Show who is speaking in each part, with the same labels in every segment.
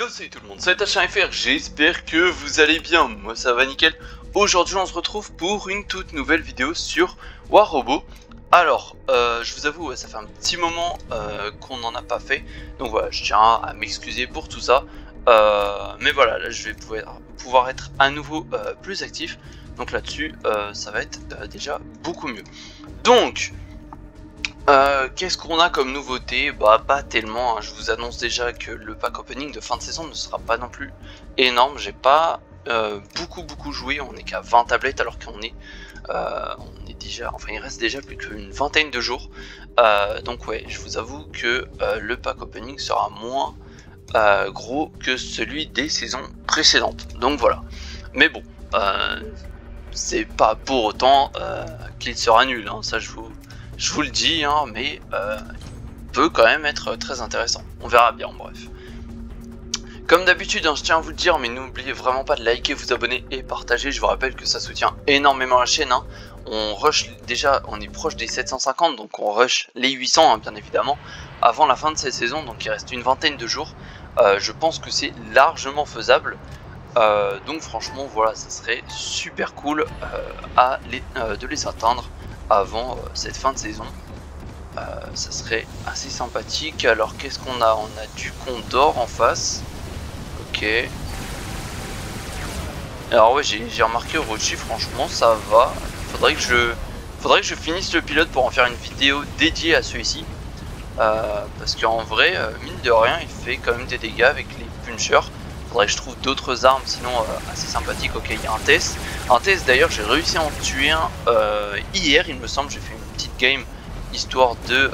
Speaker 1: Salut tout le monde, c'est Tachin.fr, j'espère que vous allez bien, moi ça va nickel. Aujourd'hui on se retrouve pour une toute nouvelle vidéo sur War Robot. Alors, je vous avoue, ça fait un petit moment qu'on n'en a pas fait, donc voilà, je tiens à m'excuser pour tout ça. Mais voilà, là je vais pouvoir être à nouveau plus actif, donc là-dessus ça va être déjà beaucoup mieux. Donc... qu'est-ce qu'on a comme nouveauté? Bah pas tellement, hein. Je vous annonce déjà que le pack opening de fin de saison ne sera pas non plus énorme. J'ai pas beaucoup joué, on est qu'à 20 tablettes alors qu'on est, déjà, enfin il reste déjà plus qu'une vingtaine de jours. Donc ouais, je vous avoue que le pack opening sera moins gros que celui des saisons précédentes. Donc voilà, mais bon, c'est pas pour autant qu'il sera nul, hein. Ça je vous le dis, hein, mais peut quand même être très intéressant. On verra bien, bref. Comme d'habitude, hein, je tiens à vous le dire, mais n'oubliez vraiment pas de liker, vous abonner et partager. Je vous rappelle que ça soutient énormément la chaîne, hein. On rush déjà, on est proche des 750, donc on rush les 800, hein, bien évidemment, avant la fin de cette saison. Donc il reste une vingtaine de jours. Je pense que c'est largement faisable. Donc franchement, voilà, ça serait super cool de les atteindre avant cette fin de saison. Ça serait assez sympathique. Alors qu'est-ce qu'on a? On a du Condor en face. Ok. Alors ouais, j'ai remarqué Orochi, franchement ça va. Faudrait que je finisse le pilote pour en faire une vidéo dédiée à celui-ci. Parce qu'en vrai, mine de rien, il fait quand même des dégâts avec les punchers. Faudrait que je trouve d'autres armes sinon assez sympathiques. Ok, il y a un test. Un test d'ailleurs, j'ai réussi à en tuer un hier, il me semble. J'ai fait une petite game histoire de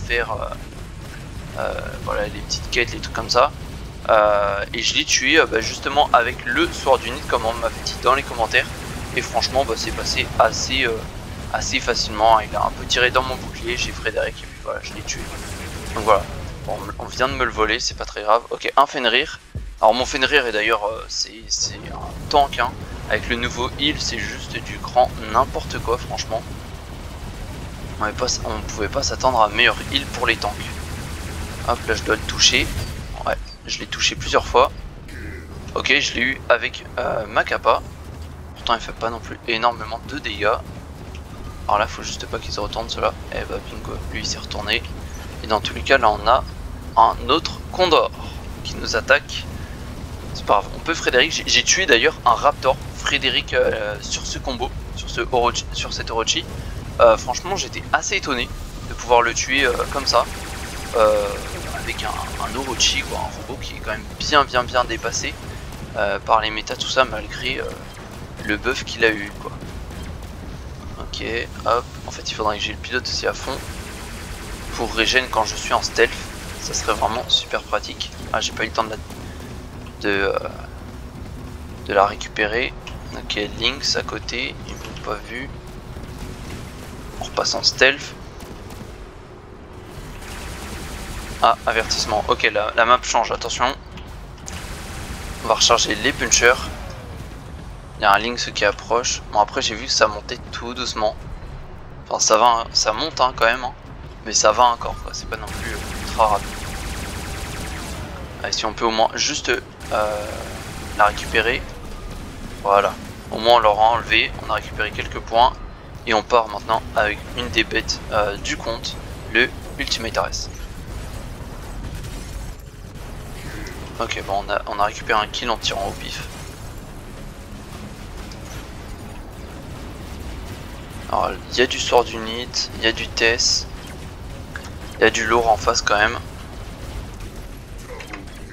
Speaker 1: faire voilà, les petites quêtes, les trucs comme ça. Et je l'ai tué justement avec le Sword Unit comme on m'avait dit dans les commentaires. Et franchement, c'est passé assez facilement. Il a un peu tiré dans mon bouclier, j'ai Frédéric et puis voilà, je l'ai tué. Donc voilà, bon, on vient de me le voler, c'est pas très grave. Ok, un Fenrir. Alors mon Fenrir est d'ailleurs c'est un tank, hein. Avec le nouveau heal c'est juste du grand n'importe quoi franchement. On pouvait pas s'attendre à meilleur heal pour les tanks. Hop là je dois le toucher. Ouais, je l'ai touché plusieurs fois. Ok, je l'ai eu avec ma kappa. Pourtant il fait pas non plus énormément de dégâts. Alors là faut juste pas qu'ils se retournent ceux-là. Et bah bingo, lui il s'est retourné. Et dans tous les cas là on a un autre Condor qui nous attaque. C'est pas grave, on peut Frédéric. J'ai tué d'ailleurs un Raptor Frédéric sur ce combo, sur cet Orochi. Franchement j'étais assez étonné de pouvoir le tuer comme ça. Avec un Orochi, quoi, un robot qui est quand même bien dépassé par les méta, tout ça, malgré le buff qu'il a eu, quoi. Ok, hop, en fait il faudrait que j'ai le pilote aussi à fond pour régène quand je suis en stealth. Ça serait vraiment super pratique. Ah, j'ai pas eu le temps de la récupérer. Ok, Lynx à côté, ils m'ont pas vu. On repasse en stealth. Ah, avertissement. Ok, la map change, attention. On va recharger les punchers. Il y a un Lynx qui approche. Bon, après j'ai vu que ça montait tout doucement. Enfin ça va, hein. Ça monte hein, quand même, hein. Mais ça va encore, quoi. C'est pas non plus ultra rapide. Allez, si on peut au moins juste la récupérer. Voilà, au moins on l'aura enlevé, on a récupéré quelques points. Et on part maintenant avec une des bêtes du compte, le Ultimate Ares. Ok, bon on a récupéré un kill en tirant au pif. Alors il y a du Sword Unit, il y a du Tess, il y a du lourd en face quand même.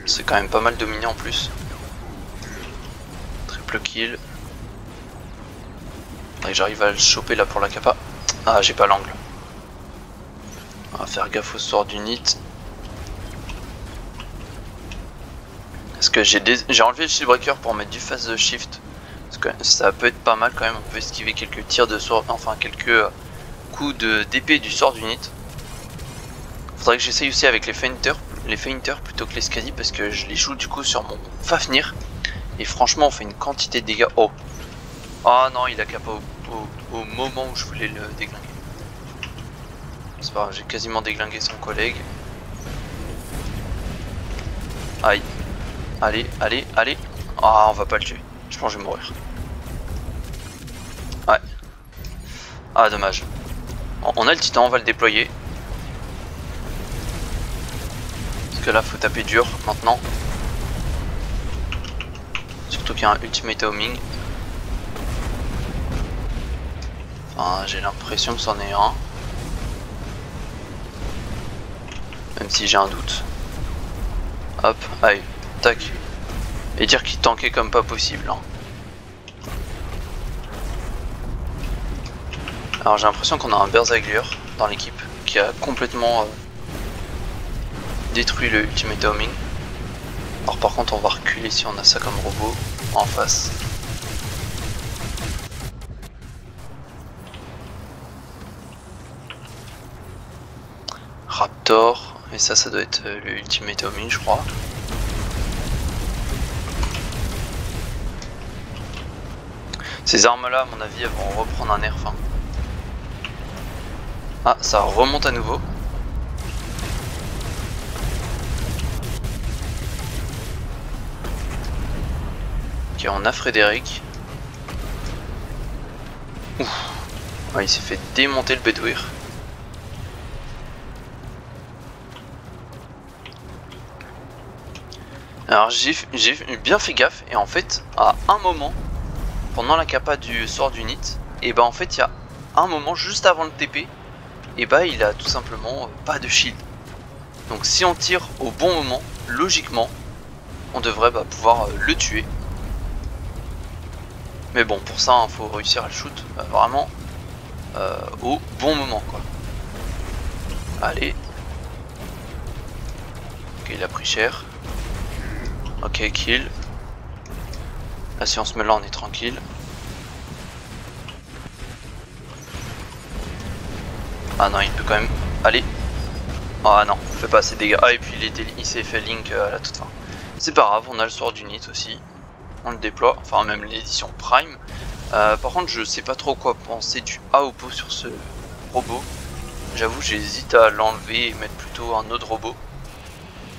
Speaker 1: C'est quand même pas mal dominé en plus. Triple kill. J'arrive à le choper là pour la kappa. Ah, j'ai pas l'angle. On va faire gaffe au Sword Unit. Parce que j'ai enlevé le shield breaker pour mettre du phase shift. Parce que ça peut être pas mal quand même. On peut esquiver quelques tirs de sword, enfin quelques coups d'épée du Sword Unit. Faudrait que j'essaye aussi avec les feinters plutôt que les Skadi, parce que je les joue du coup sur mon Fafnir. Et franchement on fait une quantité de dégâts. Oh, ah non, il a kappa au moment où je voulais le déglinguer. C'est pas grave, j'ai quasiment déglingué son collègue. Aïe. Allez, allez, allez. Ah, on va pas le tuer. Je pense que je vais mourir. Ouais. Ah, dommage. On a le titan, on va le déployer. Parce que là, faut taper dur maintenant. Surtout qu'il y a un ultimate homing. Enfin, j'ai l'impression que c'en est un. Même si j'ai un doute. Hop, allez, tac. Et dire qu'il tankait comme pas possible. Hein. Alors j'ai l'impression qu'on a un Berserker dans l'équipe qui a complètement détruit le ultimate homing. Alors par contre on va reculer si on a ça comme robot en face. Raptor, et ça doit être le ultimate homing je crois. Ces armes là à mon avis elles vont reprendre un nerf. Hein. Ah ça remonte à nouveau. Ok on a Frédéric. Ouf. Ouais, il s'est fait démonter le Bedouir. Alors j'ai bien fait gaffe et en fait à un moment pendant la capa du sort d'unit et bah en fait il y a un moment juste avant le TP et bah il a tout simplement pas de shield. Donc si on tire au bon moment, logiquement on devrait pouvoir le tuer. Mais bon pour ça il faut réussir à le shoot vraiment au bon moment quoi. Allez. Ok il a pris cher. Ok, kill. Là, si on se met là, on est tranquille. Ah non, il peut quand même. Allez. Ah non, on fait pas assez de dégâts. Ah, et puis il s'est fait link à la toute fin. C'est pas grave, on a le sort d'unit aussi. On le déploie, enfin, même l'édition Prime. Par contre, je sais pas trop quoi penser du AOPO sur ce robot. J'avoue, j'hésite à l'enlever et mettre plutôt un autre robot.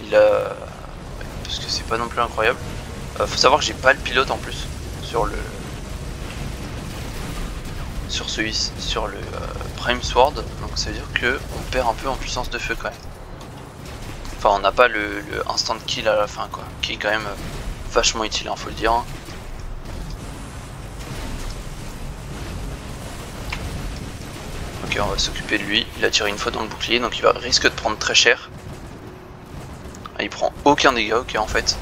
Speaker 1: Il a. Parce que c'est pas non plus incroyable. Faut savoir que j'ai pas le pilote en plus sur le Prime Sword, donc ça veut dire que on perd un peu en puissance de feu quand même. Enfin on n'a pas le instant kill à la fin quoi, qui est quand même vachement utile hein, faut le dire. Hein. Ok on va s'occuper de lui, il a tiré une fois dans le bouclier donc il risque de prendre très cher. Ah, il prend aucun dégât, ok en fait.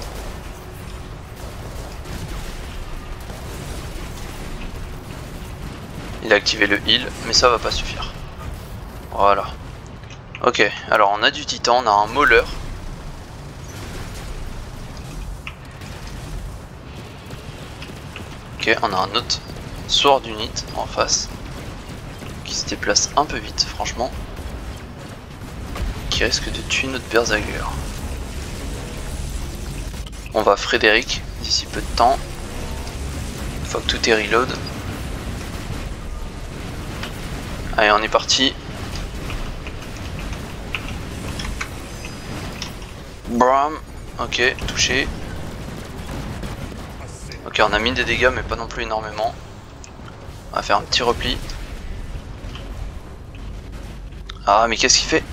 Speaker 1: Il a activé le heal, mais ça va pas suffire. Voilà. Ok, alors on a du titan, on a un mauler. Ok, on a un autre sword unit en face. Qui se déplace un peu vite, franchement. Qui risque de tuer notre Berserker. On va Frédéric d'ici peu de temps. Une fois que tout est reload. Allez, on est parti. Bram. Ok, touché. Ok, on a mis des dégâts, mais pas non plus énormément. On va faire un petit repli. Ah, mais qu'est-ce qu'il fait ?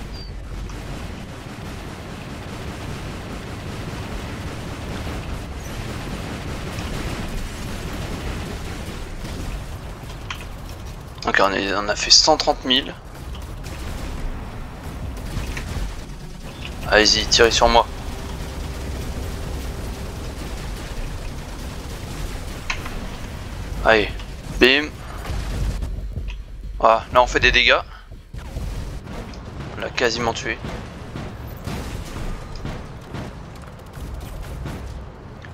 Speaker 1: Ok, on a fait 130 000. Allez-y, tirez sur moi. Allez, bim. Voilà, là on fait des dégâts. On l'a quasiment tué.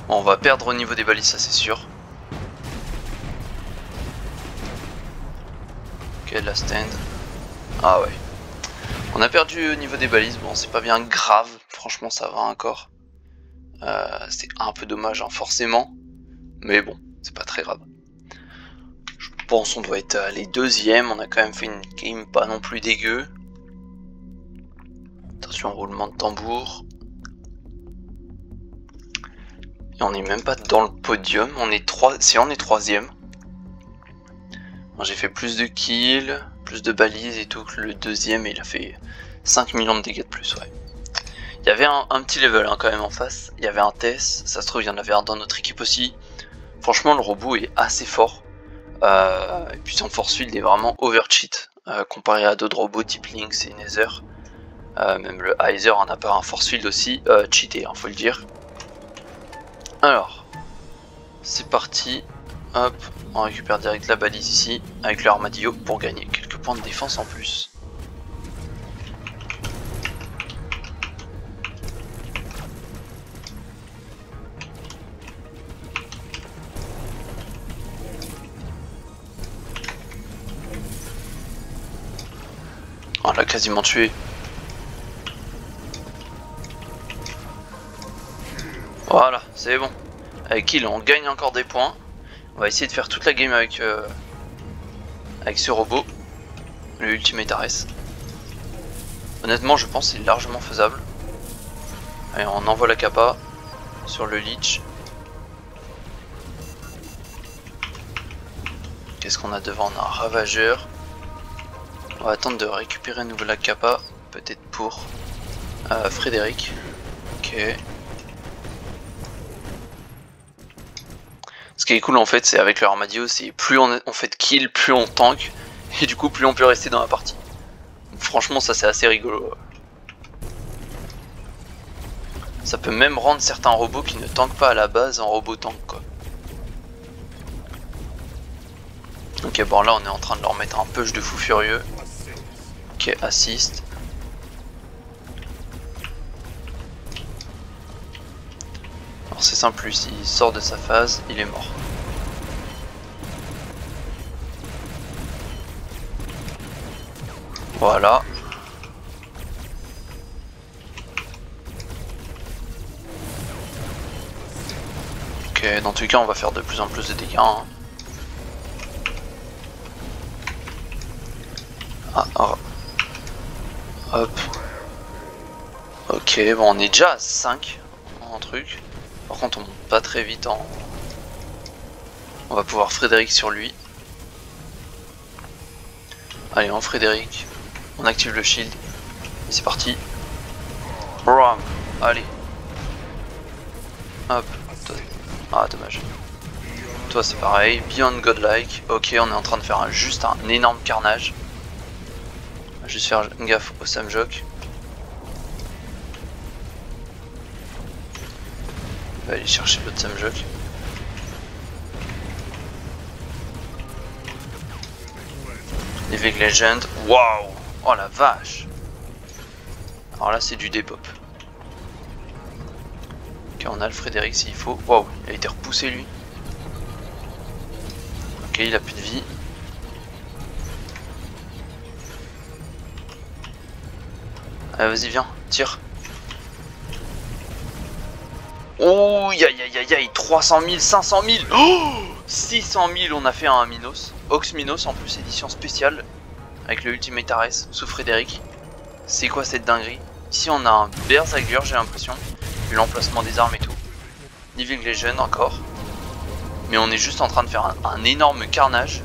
Speaker 1: Bon, on va perdre au niveau des balises, ça c'est sûr. Ok, la stand. Ah ouais. On a perdu au niveau des balises, bon c'est pas bien grave, franchement ça va encore. C'est un peu dommage hein, forcément. Mais bon, c'est pas très grave. Je pense qu'on doit être les deuxièmes, on a quand même fait une game pas non plus dégueu. Attention, roulement de tambour. Et on n'est même pas dans le podium, on est troisième. J'ai fait plus de kills, plus de balises et tout que le deuxième, et il a fait 5 millions de dégâts de plus, ouais. Il y avait un petit level hein, quand même en face, il y avait un Tess, ça se trouve il y en avait un dans notre équipe aussi. Franchement le robot est assez fort, et puis son force field est vraiment overcheat, comparé à d'autres robots type Lynx et Nether. Même le Heiser en a pas un force field aussi cheaté, hein, faut le dire. Alors, c'est parti, hop, on récupère direct la balise ici, avec le armadillo pour gagner quelques points de défense en plus. On l'a quasiment tué. Voilà, c'est bon. Avec Kill, on gagne encore des points. On va essayer de faire toute la game avec ce robot, le Ultimate Ares. Honnêtement, je pense que c'est largement faisable. Allez, on envoie la capa sur le Leech. Qu'est-ce qu'on a devant? On a un Ravageur. On va attendre de récupérer à nouveau la capa, peut-être pour Frédéric. Ok. Ce qui est cool en fait, c'est avec le armadillo, c'est plus on fait de kill, plus on tank, et du coup plus on peut rester dans la partie. Donc, franchement ça c'est assez rigolo. Ça peut même rendre certains robots qui ne tankent pas à la base en robot tank quoi. Ok bon là on est en train de leur mettre un push de fou furieux. Ok assist. Alors c'est simple, lui s'il sort de sa phase, il est mort. Voilà. Ok, dans tous les cas on va faire de plus en plus de dégâts. Hein. Ah, oh. Hop. Ok, bon on est déjà à 5 en truc. Par contre on monte pas très vite en... On va pouvoir Frédéric sur lui. Allez en Frédéric. On active le shield. Et c'est parti. Bram. Allez. Hop. Ah dommage. Toi c'est pareil. Beyond Godlike. Ok on est en train de faire juste un énorme carnage. On va juste faire gaffe au Samjok. On va aller chercher l'autre Samjok. Living Legend, waouh! Oh la vache! Alors là c'est du dépop. Ok on a le Frédéric s'il faut. Waouh, il a été repoussé lui. Ok il a plus de vie. Allez vas-y viens, tire. Oh aïe aïe aïe aïe, 300 000, 500 000, oh 600 000 on a fait un Minos, Ox Minos en plus édition spéciale avec le Ultimate Ares sous Frédéric. C'est quoi cette dinguerie? Ici on a un Berserker j'ai l'impression, vu l'emplacement des armes et tout. Living Legend encore. Mais on est juste en train de faire un énorme carnage.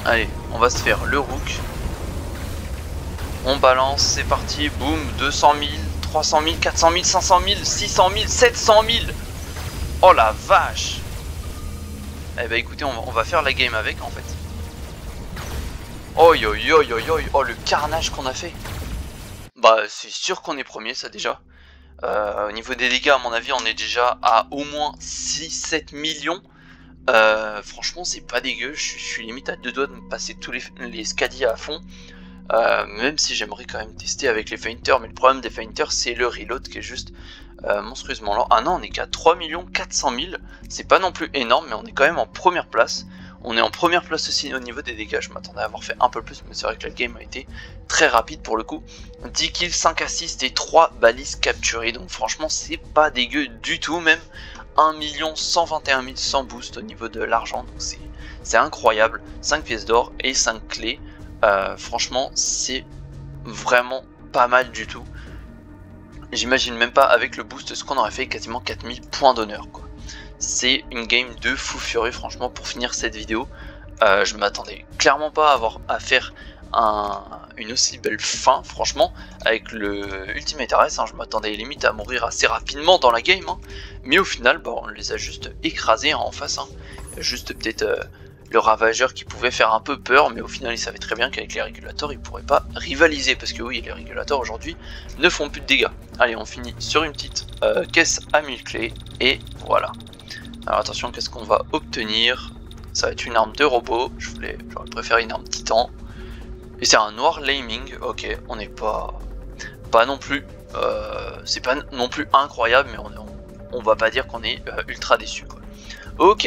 Speaker 1: Allez, on va se faire le Rook. On balance, c'est parti, boum, 200 000, 300 000, 400 000, 500 000, 600 000, 700 000. Oh la vache. Eh bah écoutez, on va faire la game avec en fait. Oh yo yo yo yo, oh le carnage qu'on a fait. Bah c'est sûr qu'on est premier ça déjà. Au niveau des dégâts à mon avis on est déjà à au moins 6-7 millions. Franchement c'est pas dégueu, je suis limite à 2 doigts de me passer tous les scadiers à fond. Même si j'aimerais quand même tester avec les Feinters, mais le problème des Feinters c'est le reload qui est juste monstrueusement lent. Ah non on est qu'à 3 400 000, c'est pas non plus énorme mais on est quand même en première place. On est en première place aussi au niveau des dégâts, je m'attendais à avoir fait un peu plus mais c'est vrai que la game a été très rapide pour le coup. 10 kills, 5 assists et 3 balises capturées, donc franchement c'est pas dégueu du tout, même 1 121 100 boost au niveau de l'argent, donc c'est incroyable. 5 pièces d'or et 5 clés. Franchement c'est vraiment pas mal du tout. j'imagine même pas avec le boost ce qu'on aurait fait, quasiment 4000 points d'honneur quoi. C'est une game de fou furieux franchement pour finir cette vidéo. Je m'attendais clairement pas à avoir à faire une aussi belle fin franchement avec le Ultimate RS, hein, je m'attendais limite à mourir assez rapidement dans la game, hein, mais au final on les a juste écrasés en face, hein. Juste peut-être le ravageur qui pouvait faire un peu peur, mais au final il savait très bien qu'avec les régulateurs il pourrait pas rivaliser, parce que oui les régulateurs aujourd'hui ne font plus de dégâts. Allez on finit sur une petite caisse à 1000 clés, et voilà. Alors attention, qu'est-ce qu'on va obtenir? Ça va être une arme de robot, j'aurais préféré une arme titan. Et c'est un noir laming, ok, on n'est pas non plus, c'est pas non plus incroyable, mais on va pas dire qu'on est ultra déçu quoi. Ok.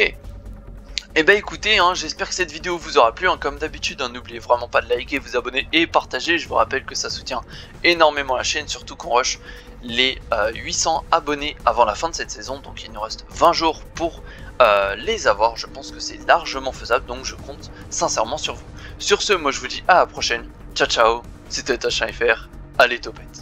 Speaker 1: Et bah écoutez, hein, j'espère que cette vidéo vous aura plu, hein, comme d'habitude, hein, n'oubliez vraiment pas de liker, vous abonner et partager, je vous rappelle que ça soutient énormément la chaîne, surtout qu'on rush les 800 abonnés avant la fin de cette saison, donc il nous reste 20 jours pour les avoir, je pense que c'est largement faisable, donc je compte sincèrement sur vous. Sur ce, moi je vous dis à la prochaine, ciao ciao, c'était Tachin FR, allez topette.